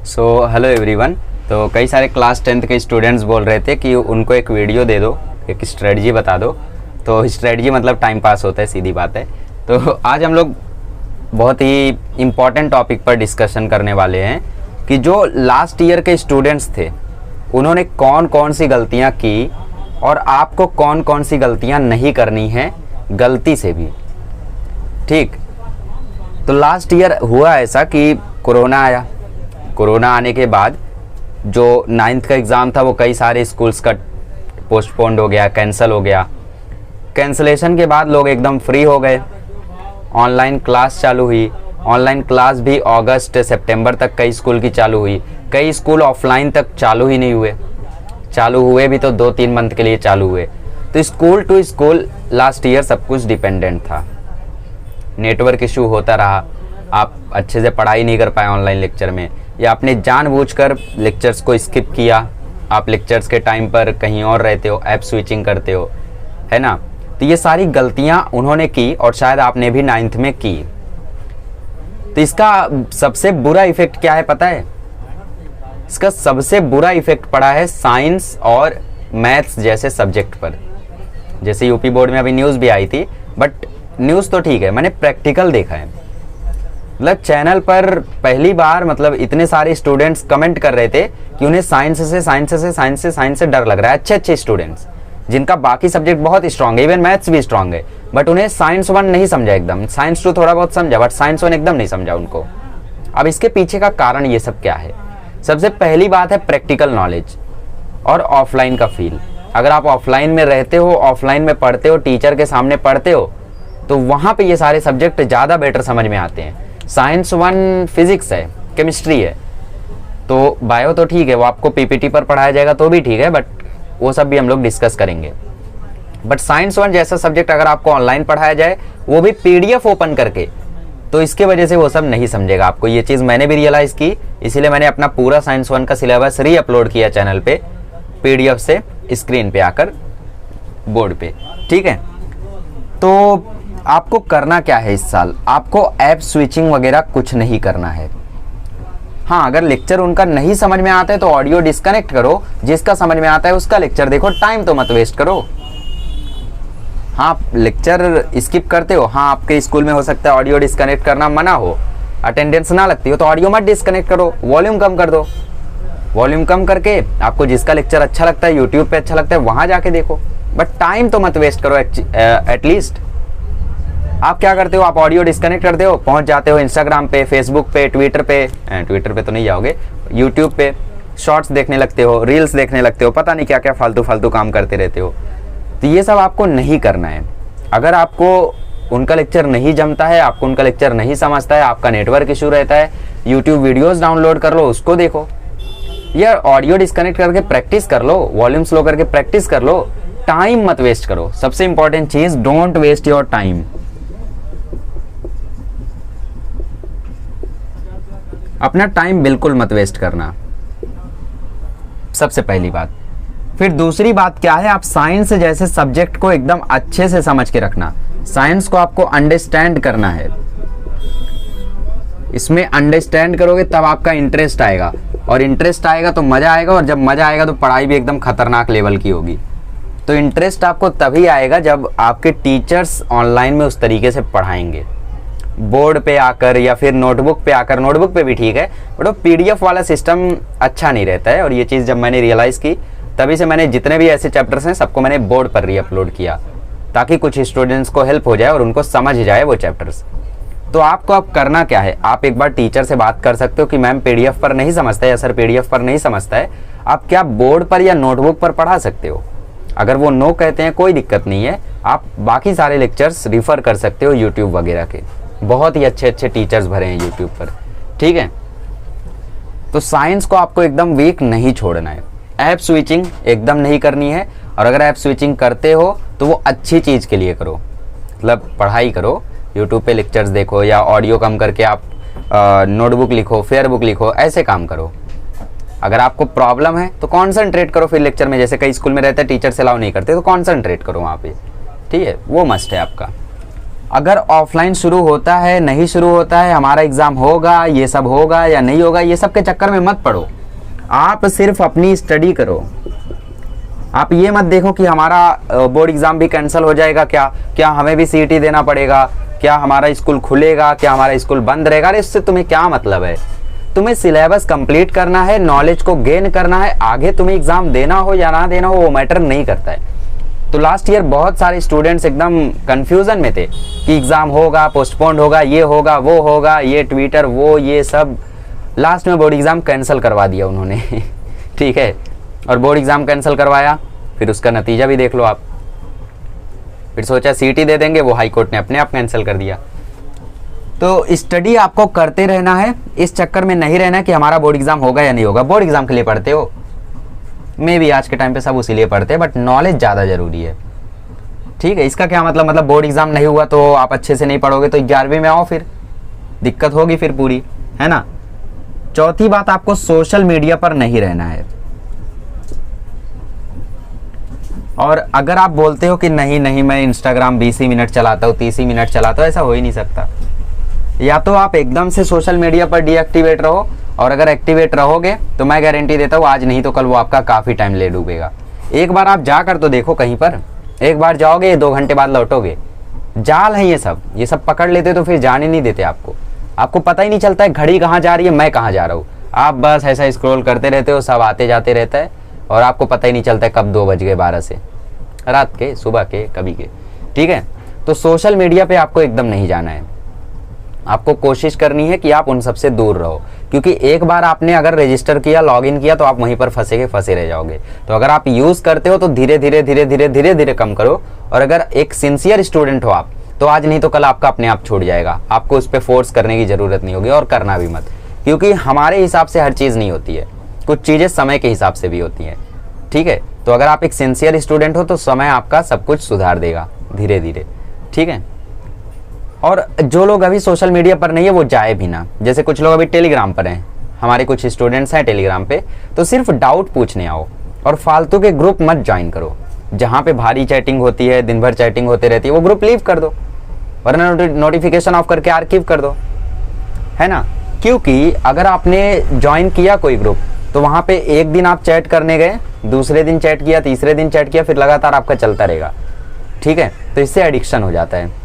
Hello everyone. तो कई सारे क्लास 10th के स्टूडेंट्स बोल रहे थे कि उनको एक वीडियो दे दो, एक स्ट्रेटजी बता दो। तो स्ट्रेटजी मतलब टाइम पास होता है, सीधी बात है। तो आज हम लोग बहुत ही इम्पॉर्टेंट टॉपिक पर डिस्कशन करने वाले हैं कि जो लास्ट ईयर के स्टूडेंट्स थे उन्होंने कौन कौन सी गलतियां की और आपको कौन कौन सी गलतियां नहीं करनी है गलती से भी। ठीक, तो लास्ट ईयर हुआ ऐसा कि कोरोना आया। कोरोना आने के बाद जो 9th का एग्ज़ाम था वो कई सारे स्कूल्स का पोस्टपोन्ड हो गया, कैंसिल हो गया। कैंसलेशन के बाद लोग एकदम फ्री हो गए, ऑनलाइन क्लास चालू हुई। ऑनलाइन क्लास भी अगस्त सितंबर तक कई स्कूल की चालू हुई। कई स्कूल ऑफलाइन तक चालू ही नहीं हुए, चालू हुए भी तो 2-3 मंथ के लिए चालू हुए। तो school to school last year सब कुछ डिपेंडेंट था। नेटवर्क इशू होता रहा, आप अच्छे से पढ़ाई नहीं कर पाए ऑनलाइन लेक्चर में, या आपने जानबूझकर लेक्चर्स को स्किप किया। आप लेक्चर्स के टाइम पर कहीं और रहते हो, ऐप स्विचिंग करते हो, है ना। तो ये सारी गलतियां उन्होंने की और शायद आपने भी 9th में की। तो इसका सबसे बुरा इफेक्ट क्या है पता है? इसका सबसे बुरा इफेक्ट पड़ा है साइंस और मैथ्स जैसे सब्जेक्ट पर। जैसे यूपी बोर्ड में अभी न्यूज़ भी आई थी, बट न्यूज़ तो ठीक है, मैंने प्रैक्टिकल देखा है। मतलब चैनल पर पहली बार मतलब इतने सारे स्टूडेंट्स कमेंट कर रहे थे कि उन्हें साइंस से डर लग रहा है। अच्छे अच्छे स्टूडेंट्स जिनका बाकी सब्जेक्ट बहुत स्ट्रांग है, इवन मैथ्स भी स्ट्रांग है, बट उन्हें साइंस 1 नहीं समझा एकदम। साइंस 2 थोड़ा बहुत समझा, बट साइंस 1 एकदम नहीं समझा उनको। अब इसके पीछे का कारण ये सब क्या है? सबसे पहली बात है प्रैक्टिकल नॉलेज और ऑफलाइन का फील। अगर आप ऑफलाइन में रहते हो, ऑफलाइन में पढ़ते हो, टीचर के सामने पढ़ते हो, तो वहाँ पे ये सारे सब्जेक्ट ज़्यादा बेटर समझ में आते हैं। साइंस 1 फिजिक्स है, केमिस्ट्री है, तो बायो तो ठीक है, वो आपको पीपीटी पर पढ़ाया जाएगा तो भी ठीक है, बट वो सब भी हम लोग डिस्कस करेंगे। बट साइंस 1 जैसा सब्जेक्ट अगर आपको ऑनलाइन पढ़ाया जाए, वो भी पीडीएफ ओपन करके, तो इसके वजह से वो सब नहीं समझेगा आपको। ये चीज़ मैंने भी रियलाइज़ की, इसीलिए मैंने अपना पूरा साइंस 1 का सिलेबस री-अपलोड किया चैनल पे, पीडीएफ से स्क्रीन पे आकर बोर्ड पे। ठीक है, तो आपको करना क्या है इस साल? आपको ऐप स्विचिंग वगैरह कुछ नहीं करना है। हाँ, अगर लेक्चर उनका नहीं समझ में आता है तो ऑडियो डिस्कनेक्ट करो, जिसका समझ में आता है उसका लेक्चर देखो, टाइम तो मत वेस्ट करो। हाँ, लेक्चर स्किप करते हो, हाँ आपके स्कूल में हो सकता है ऑडियो डिस्कनेक्ट करना मना हो, अटेंडेंस ना लगती हो, तो ऑडियो मत डिस्कनेक्ट करो, वॉल्यूम कम कर दो। वॉल्यूम कम करके आपको जिसका लेक्चर अच्छा लगता है, यूट्यूब पे अच्छा लगता है, वहाँ जाके देखो, बट टाइम तो मत वेस्ट करो। एटलीस्ट आप क्या करते हो? आप ऑडियो डिस्कनेक्ट करते हो, पहुंच जाते हो इंस्टाग्राम पे, फेसबुक पे, ट्विटर पे तो नहीं जाओगे, यूट्यूब पे शॉर्ट्स देखने लगते हो, रील्स देखने लगते हो, पता नहीं क्या क्या फालतू काम करते रहते हो। तो ये सब आपको नहीं करना है। अगर आपको उनका लेक्चर नहीं जमता है, आपको उनका लेक्चर नहीं समझता है, आपका नेटवर्क इशू रहता है, यूट्यूब वीडियोज़ डाउनलोड कर लो, उसको देखो, या ऑडियो डिस्कनेक्ट करके प्रैक्टिस कर लो, वॉल्यूम स्लो करके प्रैक्टिस कर लो। टाइम मत वेस्ट करो। सबसे इंपॉर्टेंट चीज़, डोंट वेस्ट योर टाइम। अपना टाइम बिल्कुल मत वेस्ट करना, सबसे पहली बात। फिर दूसरी बात क्या है? आप साइंस जैसे सब्जेक्ट को एकदम अच्छे से समझ के रखना। साइंस को आपको अंडरस्टैंड करना है। इसमें अंडरस्टैंड करोगे तब आपका इंटरेस्ट आएगा, और इंटरेस्ट आएगा तो मज़ा आएगा, और जब मज़ा आएगा तो पढ़ाई भी एकदम खतरनाक लेवल की होगी। तो इंटरेस्ट आपको तभी आएगा जब आपके टीचर्स ऑनलाइन में उस तरीके से पढ़ाएंगे, बोर्ड पे आकर या फिर नोटबुक पे आकर। नोटबुक पे भी ठीक है, बट वो पीडीएफ वाला सिस्टम अच्छा नहीं रहता है। और ये चीज़ जब मैंने रियलाइज़ की, तभी से मैंने जितने भी ऐसे चैप्टर्स हैं सबको मैंने बोर्ड पर री-अपलोड किया, ताकि कुछ स्टूडेंट्स को हेल्प हो जाए और उनको समझ जाए वो चैप्टर्स। तो आपको अब करना क्या है? आप एक बार टीचर से बात कर सकते हो कि मैम पीडीएफ पर नहीं समझता है, या सर पीडीएफ पर नहीं समझता है, आप क्या बोर्ड पर या नोटबुक पर पढ़ा सकते हो? अगर वो नो कहते हैं, कोई दिक्कत नहीं है, आप बाकी सारे लेक्चर्स रिफ़र कर सकते हो यूट्यूब वगैरह के। बहुत ही अच्छे अच्छे टीचर्स भरे हैं यूट्यूब पर। ठीक है, तो साइंस को आपको एकदम वीक नहीं छोड़ना है। ऐप स्विचिंग एकदम नहीं करनी है, और अगर ऐप स्विचिंग करते हो तो वो अच्छी चीज़ के लिए करो, मतलब पढ़ाई करो, यूट्यूब पे लेक्चर्स देखो, या ऑडियो कम करके आप नोटबुक लिखो, फेयर बुक लिखो, ऐसे काम करो। अगर आपको प्रॉब्लम है तो कॉन्सनट्रेट करो फिर लेक्चर में, जैसे कई स्कूल में रहता है टीचर से अलाउ नहीं करते, तो कॉन्सनट्रेट करो वहाँ पे। ठीक है, वो मस्ट है आपका। अगर ऑफलाइन शुरू होता है नहीं शुरू होता है, हमारा एग्ज़ाम होगा, ये सब होगा या नहीं होगा, ये सब के चक्कर में मत पड़ो। आप सिर्फ अपनी स्टडी करो। आप ये मत देखो कि हमारा बोर्ड एग्ज़ाम भी कैंसिल हो जाएगा, क्या हमें भी सीईटी देना पड़ेगा, क्या हमारा स्कूल खुलेगा, क्या हमारा स्कूल बंद रहेगा। अरे इससे तुम्हें क्या मतलब है? तुम्हें सिलेबस कंप्लीट करना है, नॉलेज को गेन करना है। आगे तुम्हें एग्ज़ाम देना हो या ना देना हो वो मैटर नहीं करता है। तो लास्ट ईयर बहुत सारे स्टूडेंट्स एकदम कंफ्यूजन में थे कि एग्ज़ाम होगा, पोस्टपोन्ड होगा, ये होगा, वो होगा, ये ट्विटर, वो ये सब। लास्ट में बोर्ड एग्ज़ाम कैंसिल करवा दिया उन्होंने ठीक है, और बोर्ड एग्ज़ाम कैंसिल करवाया, फिर उसका नतीजा भी देख लो आप। फिर सोचा सीईटी दे देंगे, वो हाई कोर्ट ने अपने आप कैंसिल कर दिया। तो स्टडी आपको करते रहना है, इस चक्कर में नहीं रहना कि हमारा बोर्ड एग्ज़ाम होगा या नहीं होगा। बोर्ड एग्ज़ाम के लिए पढ़ते हो, मे भी आज के टाइम पे सब उसी लिए पढ़ते हैं, बट नॉलेज ज़्यादा ज़रूरी है। ठीक है, इसका क्या मतलब बोर्ड एग्ज़ाम नहीं हुआ तो आप अच्छे से नहीं पढ़ोगे तो 11वीं में आओ, फिर दिक्कत होगी फिर पूरी, है ना। चौथी बात, आपको सोशल मीडिया पर नहीं रहना है। और अगर आप बोलते हो कि नहीं मैं इंस्टाग्राम 20 ही मिनट चलाता हूँ, 30 ही मिनट चलाता हूँ, ऐसा हो ही नहीं सकता। या तो आप एकदम से सोशल मीडिया पर डीएक्टिवेट रहो, और अगर एक्टिवेट रहोगे तो मैं गारंटी देता हूँ आज नहीं तो कल वो आपका काफ़ी टाइम ले डूबेगा। एक बार आप जाकर तो देखो कहीं पर, एक बार जाओगे 2 घंटे बाद लौटोगे। जाल है ये सब पकड़ लेते तो फिर जाने नहीं देते आपको पता ही नहीं चलता है घड़ी कहाँ जा रही है, मैं कहाँ जा रहा हूँ। आप बस ऐसा स्क्रॉल करते रहते हो, सब आते जाते रहता है और आपको पता ही नहीं चलता है कब 2 बज गए, 12 से रात के, सुबह के, कभी के। ठीक है, तो सोशल मीडिया पे आपको एकदम नहीं जाना है। आपको कोशिश करनी है कि आप उन सबसे दूर रहो, क्योंकि एक बार आपने अगर रजिस्टर किया, लॉगिन किया, तो आप वहीं पर फंसे रह जाओगे। तो अगर आप यूज़ करते हो तो धीरे धीरे कम करो। और अगर एक सिंसियर स्टूडेंट हो आप, तो आज नहीं तो कल आपका अपने आप छूट जाएगा। आपको उस पर फोर्स करने की ज़रूरत नहीं होगी, और करना भी मत, क्योंकि हमारे हिसाब से हर चीज़ नहीं होती है, कुछ चीज़ें समय के हिसाब से भी होती हैं। ठीक है, तो अगर आप एक सिंसियर स्टूडेंट हो तो समय आपका सब कुछ सुधार देगा धीरे धीरे। ठीक है, और जो लोग अभी सोशल मीडिया पर नहीं है वो जाए भी ना। जैसे कुछ लोग अभी टेलीग्राम पर हैं, हमारे कुछ स्टूडेंट्स हैं टेलीग्राम पे, तो सिर्फ डाउट पूछने आओ और फालतू के ग्रुप मत ज्वाइन करो। जहाँ पे भारी चैटिंग होती है, दिन भर चैटिंग होती रहती है, वो ग्रुप लीव कर दो, वरना नोटिफिकेशन ऑफ करके आर्काइव कर दो, है ना। क्योंकि अगर आपने ज्वाइन किया कोई ग्रुप, तो वहाँ पे एक दिन आप चैट करने गए, दूसरे दिन चैट किया, तीसरे दिन चैट किया, फिर लगातार आपका चलता रहेगा। ठीक है, तो इससे एडिक्शन हो जाता है,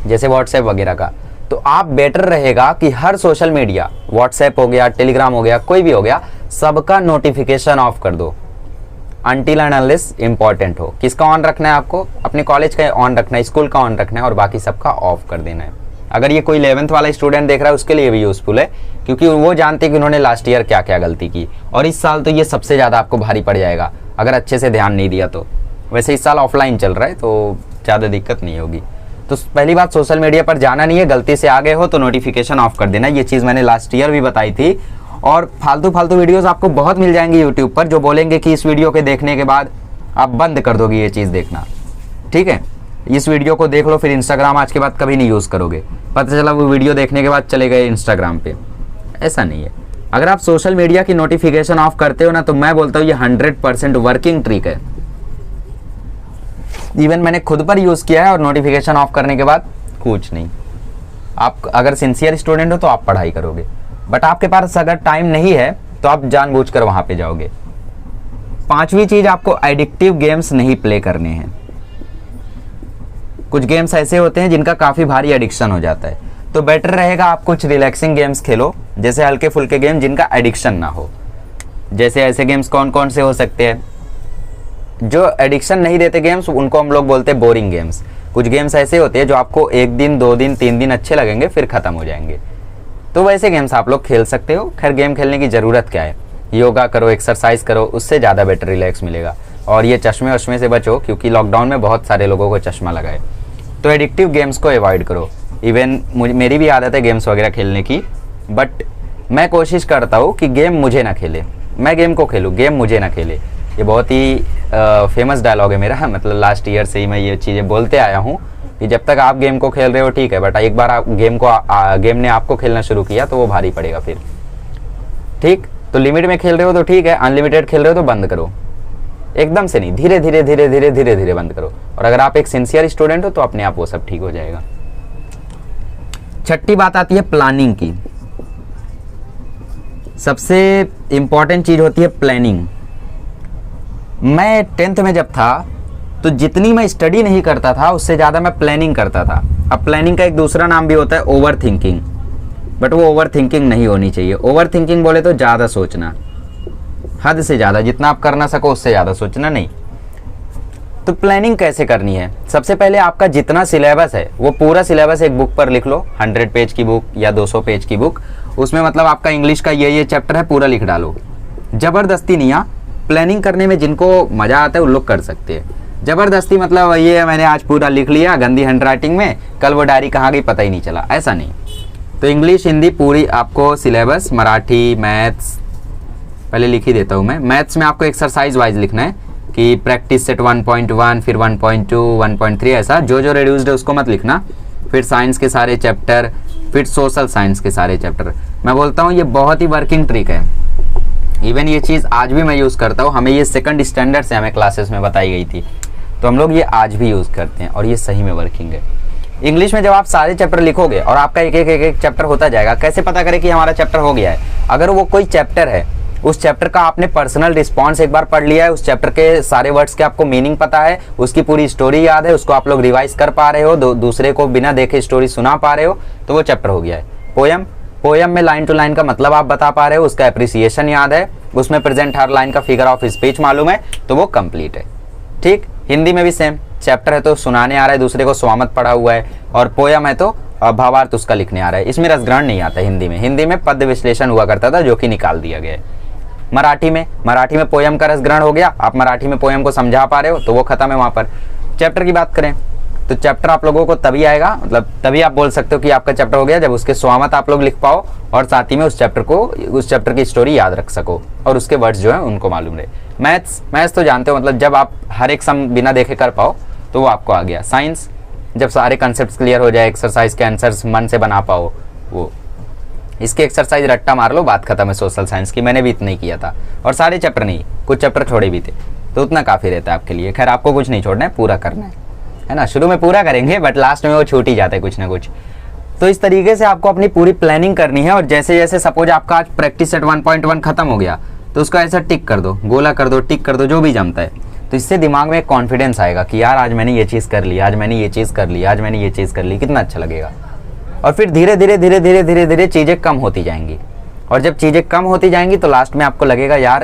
जैसे व्हाट्सएप वगैरह का। तो आप बेटर रहेगा कि हर सोशल मीडिया, व्हाट्सएप हो गया, टेलीग्राम हो गया, कोई भी हो गया, सबका नोटिफिकेशन ऑफ कर दो अनटिल एंड अनलेस इंपॉर्टेंट हो। किसका ऑन रखना है? आपको अपने कॉलेज का ऑन रखना है, स्कूल का ऑन रखना है, और बाकी सबका ऑफ कर देना है। अगर ये कोई 11th वाला स्टूडेंट देख रहा है उसके लिए भी यूजफुल है, क्योंकि वो जानते हैं कि उन्होंने लास्ट ईयर क्या क्या गलती की, और इस साल तो ये सबसे ज़्यादा आपको भारी पड़ जाएगा अगर अच्छे से ध्यान नहीं दिया तो। वैसे इस साल ऑफलाइन चल रहा है तो ज़्यादा दिक्कत नहीं होगी। तो पहली बात, सोशल मीडिया पर जाना नहीं है। गलती से आ गए हो तो नोटिफिकेशन ऑफ कर देना। ये चीज़ मैंने लास्ट ईयर भी बताई थी। और फालतू वीडियोस आपको बहुत मिल जाएंगे यूट्यूब पर, जो बोलेंगे कि इस वीडियो के देखने के बाद आप बंद कर दोगे ये चीज़ देखना। ठीक है, इस वीडियो को देख लो, फिर इंस्टाग्राम आज के बाद कभी नहीं यूज़ करोगे। पता चला वो वीडियो देखने के बाद चले गए इंस्टाग्राम पे, ऐसा नहीं है। अगर आप सोशल मीडिया की नोटिफिकेशन ऑफ करते हो ना, तो मैं बोलता हूँ ये 100% वर्किंग ट्रिक है। इवन मैंने खुद पर यूज़ किया है, और नोटिफिकेशन ऑफ करने के बाद कुछ नहीं। आप अगर सिंसियर स्टूडेंट हो तो आप पढ़ाई करोगे, बट आपके पास अगर टाइम नहीं है तो आप जानबूझकर वहाँ पे जाओगे। 5वीं चीज़, आपको एडिक्टिव गेम्स नहीं प्ले करने हैं। कुछ गेम्स ऐसे होते हैं जिनका काफ़ी भारी एडिक्शन हो जाता है, तो बेटर रहेगा आप कुछ रिलैक्सिंग गेम्स खेलो, जैसे हल्के फुल्के गेम जिनका एडिक्शन ना हो। जैसे ऐसे गेम्स कौन कौन से हो सकते हैं? जो एडिक्शन नहीं देते गेम्स, उनको हम लोग बोलते हैं बोरिंग गेम्स। कुछ गेम्स ऐसे होते हैं जो आपको 1 दिन, 2 दिन, 3 दिन अच्छे लगेंगे, फिर ख़त्म हो जाएंगे, तो वैसे गेम्स आप लोग खेल सकते हो। खैर, गेम खेलने की ज़रूरत क्या है, योगा करो, एक्सरसाइज करो, उससे ज़्यादा बेटर रिलैक्स मिलेगा। और ये चश्मे वश्मे से बचो, क्योंकि लॉकडाउन में बहुत सारे लोगों को चश्मा लगा है। तो एडिक्टिव गेम्स को अवॉइड करो। इवन मेरी भी आदत है गेम्स वगैरह खेलने की, बट मैं कोशिश करता हूँ कि गेम मुझे ना खेले, मैं गेम को खेलूँ, गेम मुझे ना खेले। ये बहुत ही फेमस डायलॉग है मेरा, मतलब लास्ट ईयर से ही मैं ये चीज़ें बोलते आया हूँ कि जब तक आप गेम को खेल रहे हो ठीक है, बट एक बार आप गेम ने आपको खेलना शुरू किया तो वो भारी पड़ेगा फिर। ठीक, तो लिमिट में खेल रहे हो तो ठीक है, अनलिमिटेड खेल रहे हो तो बंद करो। एकदम से नहीं, धीरे धीरे धीरे धीरे धीरे धीरे बंद करो। और अगर आप एक सिंसियर स्टूडेंट हो तो अपने आप वो सब ठीक हो जाएगा। छठी बात आती है प्लानिंग की। सबसे इंपॉर्टेंट चीज होती है प्लानिंग। मैं 10th में जब था तो जितनी मैं स्टडी नहीं करता था उससे ज़्यादा मैं प्लानिंग करता था। अब प्लानिंग का एक दूसरा नाम भी होता है ओवर थिंकिंग, बट वो ओवर थिंकिंग नहीं होनी चाहिए। ओवर थिंकिंग बोले तो ज़्यादा सोचना, हद से ज़्यादा, जितना आप कर ना सको उससे ज़्यादा सोचना नहीं। तो प्लानिंग कैसे करनी है? सबसे पहले आपका जितना सिलेबस है वो पूरा सिलेबस एक बुक पर लिख लो, 100 पेज की बुक या 200 पेज की बुक। उसमें मतलब आपका इंग्लिश का ये चैप्टर है पूरा लिख डालो। ज़बरदस्ती नहीं। प्लानिंग करने में जिनको मज़ा आता है उन लोग कर सकते हैं। ज़बरदस्ती मतलब ये मैंने आज पूरा लिख लिया गंदी हैंडराइटिंग में, कल वो डायरी कहाँ गई पता ही नहीं चला, ऐसा नहीं। तो इंग्लिश हिंदी पूरी आपको सिलेबस, मराठी, मैथ्स पहले लिख ही देता हूँ मैं। मैथ्स में आपको एक्सरसाइज वाइज लिखना है कि प्रैक्टिस सेट 1.1, फिर 1.2, 1.3, ऐसा जो रिड्यूस्ड है उसको मत लिखना। फिर साइंस के सारे चैप्टर, फिर सोशल साइंस के सारे चैप्टर। मैं बोलता हूँ ये बहुत ही वर्किंग ट्रिक है। इवन ये चीज़ आज भी मैं यूज़ करता हूँ। हमें ये 2nd स्टैंडर्ड से हमें क्लासेस में बताई गई थी, तो हम लोग ये आज भी यूज़ करते हैं और ये सही में वर्किंग है। इंग्लिश में जब आप सारे चैप्टर लिखोगे और आपका एक चैप्टर होता जाएगा, कैसे पता करें कि हमारा चैप्टर हो गया है? अगर वो कोई चैप्टर है, उस चैप्टर का आपने पर्सनल रिस्पॉन्स एक बार पढ़ लिया है, उस चैप्टर के सारे वर्ड्स के आपको मीनिंग पता है, उसकी पूरी स्टोरी याद है, उसको आप लोग रिवाइज कर पा रहे हो, दूसरे को बिना देखे स्टोरी सुना पा रहे हो, तो वो चैप्टर हो गया है। पोयम में लाइन टू लाइन का मतलब आप बता पा रहे हो, उसका एप्रिसिएशन याद है, उसमें प्रेजेंट हर लाइन का फिगर ऑफ स्पीच मालूम है, तो वो कंप्लीट है। ठीक, हिंदी में भी सेम, चैप्टर है तो सुनाने आ रहा है, दूसरे को स्वामत पढ़ा हुआ है, और पोयम है तो भावार्थ उसका लिखने आ रहा है। इसमें रसग्रहण नहीं आता हिंदी में पद विश्लेषण हुआ करता था जो कि निकाल दिया गया है। मराठी में पोयम का रसग्रहण हो गया, आप मराठी में पोयम को समझा पा रहे हो तो वो खत्म है वहां पर। चैप्टर की बात करें तो चैप्टर आप लोगों को तभी आएगा, मतलब तभी आप बोल सकते हो कि आपका चैप्टर हो गया जब उसके स्वामत आप लोग लिख पाओ और साथ ही में उस चैप्टर की स्टोरी याद रख सको और उसके वर्ड्स जो है उनको मालूम रहे। मैथ्स तो जानते हो, मतलब जब आप हर एक सम बिना देखे कर पाओ तो वो आपको आ गया। साइंस जब सारे कंसेप्ट क्लियर हो जाए, एक्सरसाइज के आंसर्स मन से बना पाओ, वो इसके एक्सरसाइज रट्टा मार लो, बात खत्म है। सोशल साइंस की मैंने भी इतना ही किया था, और सारे चैप्टर नहीं, कुछ चैप्टर छोड़े भी थे, तो उतना काफ़ी रहता है आपके लिए। खैर आपको कुछ नहीं छोड़ना है, पूरा करना है ना। शुरू में पूरा करेंगे बट लास्ट में वो छूट ही जाता है कुछ ना कुछ। तो इस तरीके से आपको अपनी पूरी प्लानिंग करनी है। और जैसे जैसे सपोज आपका आज प्रैक्टिस सेट 1.1 खत्म हो गया तो उसका ऐसा टिक कर दो, गोला कर दो, टिक कर दो, जो भी जमता है। तो इससे दिमाग में एक कॉन्फिडेंस आएगा कि यार आज मैंने ये चीज़ कर ली, आज मैंने ये चीज़ कर ली, आज मैंने ये चीज़ कर ली, कितना अच्छा लगेगा। और फिर धीरे धीरे चीज़ें कम होती जाएंगी, और जब चीज़ें कम होती जाएंगी तो लास्ट में आपको लगेगा यार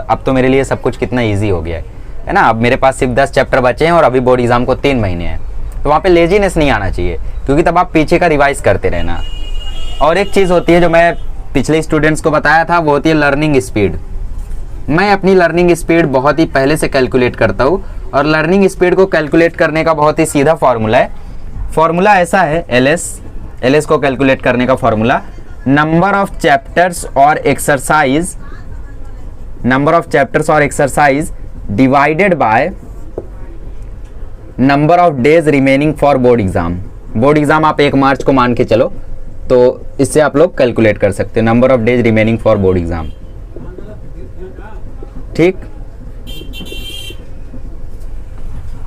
अब तो मेरे लिए सब कुछ कितना ईजी हो गया है ना। अब मेरे पास सिर्फ 10 चैप्टर बचे हैं और अभी बोर्ड एग्जाम को 3 महीने हैं, तो वहाँ पे लेजीनेस नहीं आना चाहिए, क्योंकि तब आप पीछे का रिवाइज करते रहना। और एक चीज़ होती है जो मैं पिछले स्टूडेंट्स को बताया था, वो होती है लर्निंग स्पीड। मैं अपनी लर्निंग स्पीड बहुत ही पहले से कैलकुलेट करता हूँ, और लर्निंग स्पीड को कैलकुलेट करने का बहुत ही सीधा फॉर्मूला है। फॉर्मूला ऐसा है, एलएस को कैलकुलेट करने का फॉर्मूला, नंबर ऑफ चैप्टर्स और exercise divided by number of days remaining for board exam. Board exam आप 1 मार्च को मान के चलो, तो इससे आप लोग कैलकुलेट कर सकते हैं number of days remaining for board exam. ठीक,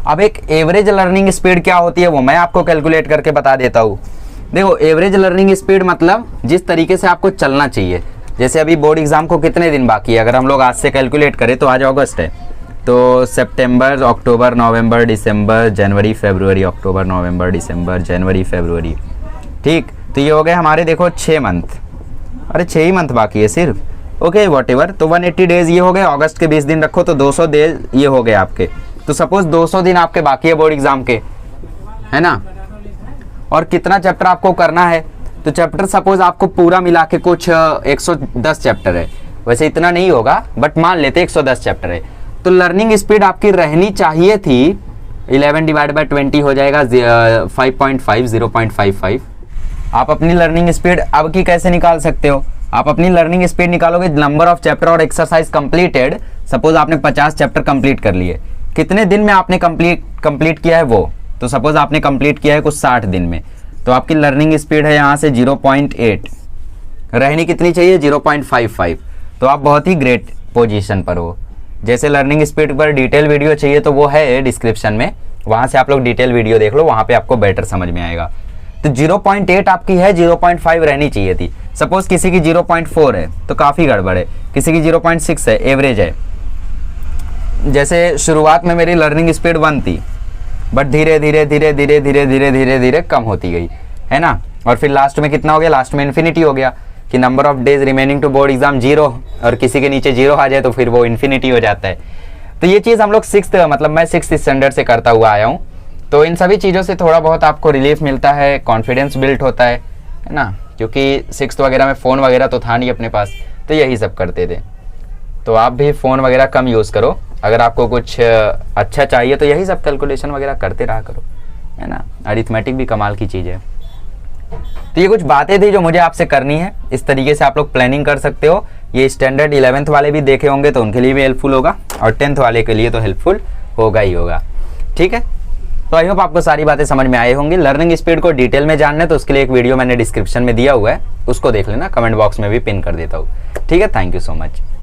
अब एक एवरेज लर्निंग स्पीड क्या होती है वो मैं आपको कैलकुलेट करके बता देता हूं। देखो, एवरेज लर्निंग स्पीड मतलब जिस तरीके से आपको चलना चाहिए। जैसे अभी बोर्ड एग्जाम को कितने दिन बाकी है, अगर हम लोग आज से कैलकुलेट करें तो आज अगस्त है, तो सितंबर, अक्टूबर, नवंबर, दिसंबर, जनवरी, फरवरी, अक्टूबर, नवंबर, दिसंबर, जनवरी, फरवरी। ठीक, तो ये हो गए हमारे, देखो 6 मंथ, अरे 6 ही मंथ बाकी है सिर्फ। ओके, वॉटेवर, तो 180 डेज ये हो गए, अगस्त के 20 दिन रखो तो 200 डेज ये हो गए आपके। तो सपोज 200 दिन आपके बाकी है बोर्ड एग्जाम के, है ना। और कितना चैप्टर आपको करना है, तो चैप्टर सपोज आपको पूरा मिला के कुछ 110 चैप्टर है, वैसे इतना नहीं होगा बट मान लेते 110 चैप्टर है, तो लर्निंग स्पीड आपकी रहनी चाहिए थी 11 डिवाइड बाय 20 हो जाएगा 5.5, 0.55। आप अपनी लर्निंग स्पीड अब की कैसे निकाल सकते हो, आप अपनी लर्निंग स्पीड निकालोगे नंबर ऑफ चैप्टर और एक्सरसाइज कंप्लीटेड। सपोज आपने 50 चैप्टर कंप्लीट कर लिए, कितने दिन में आपने कंप्लीट किया है वो, तो सपोज आपने कंप्लीट किया है कुछ 60 दिन में, तो आपकी लर्निंग स्पीड है यहाँ से 0.8, रहनी कितनी चाहिए 0.55। तो आप बहुत ही ग्रेट पोजीशन पर हो, जैसे लर्निंग स्पीड पर डिटेल वीडियो चाहिए तो वो है डिस्क्रिप्शन में, वहाँ से आप लोग डिटेल वीडियो देख लो, वहाँ पे आपको बेटर समझ में आएगा। तो 0.8 आपकी है, 0.5 रहनी चाहिए थी। सपोज किसी की 0.4 है तो काफ़ी गड़बड़ है, किसी की 0.6 है, एवरेज है। जैसे शुरुआत में मेरी लर्निंग स्पीड 1 थी, बट धीरे धीरे धीरे धीरे धीरे धीरे धीरे धीरे कम होती गई, है ना। और फिर लास्ट में कितना हो गया, लास्ट में इन्फिनिटी हो गया कि number of days remaining to board exam 0, और किसी के नीचे 0 आ जाए तो फिर वो इन्फिनिटी हो जाता है। तो ये चीज़ हम लोग मैं 6th स्टैंडर्ड से करता हुआ आया हूँ। तो इन सभी चीज़ों से थोड़ा बहुत आपको रिलीफ मिलता है, कॉन्फिडेंस बिल्ड होता है ना, क्योंकि 6th वगैरह में फ़ोन वगैरह तो था नहीं अपने पास, तो यही सब करते थे। तो आप भी फ़ोन वगैरह कम यूज़ करो, अगर आपको कुछ अच्छा चाहिए तो यही सब कैलकुलेशन वगैरह करते रहा करो, है ना। अरिथमेटिक भी कमाल की चीज़ है। तो ये कुछ बातें थी जो मुझे आपसे करनी है, इस तरीके से आप लोग प्लानिंग कर सकते हो। ये स्टैंडर्ड 11th वाले भी देखे होंगे तो उनके लिए भी हेल्पफुल होगा, और 10th वाले के लिए तो हेल्पफुल होगा ही होगा, ठीक है। तो आई होप आपको सारी बातें समझ में आई होंगी। लर्निंग स्पीड को डिटेल में जानना है तो उसके लिए एक वीडियो मैंने डिस्क्रिप्शन में दिया हुआ है, उसको देख लेना, कमेंट बॉक्स में भी पिन कर देता हूँ, ठीक है। Thank you so much.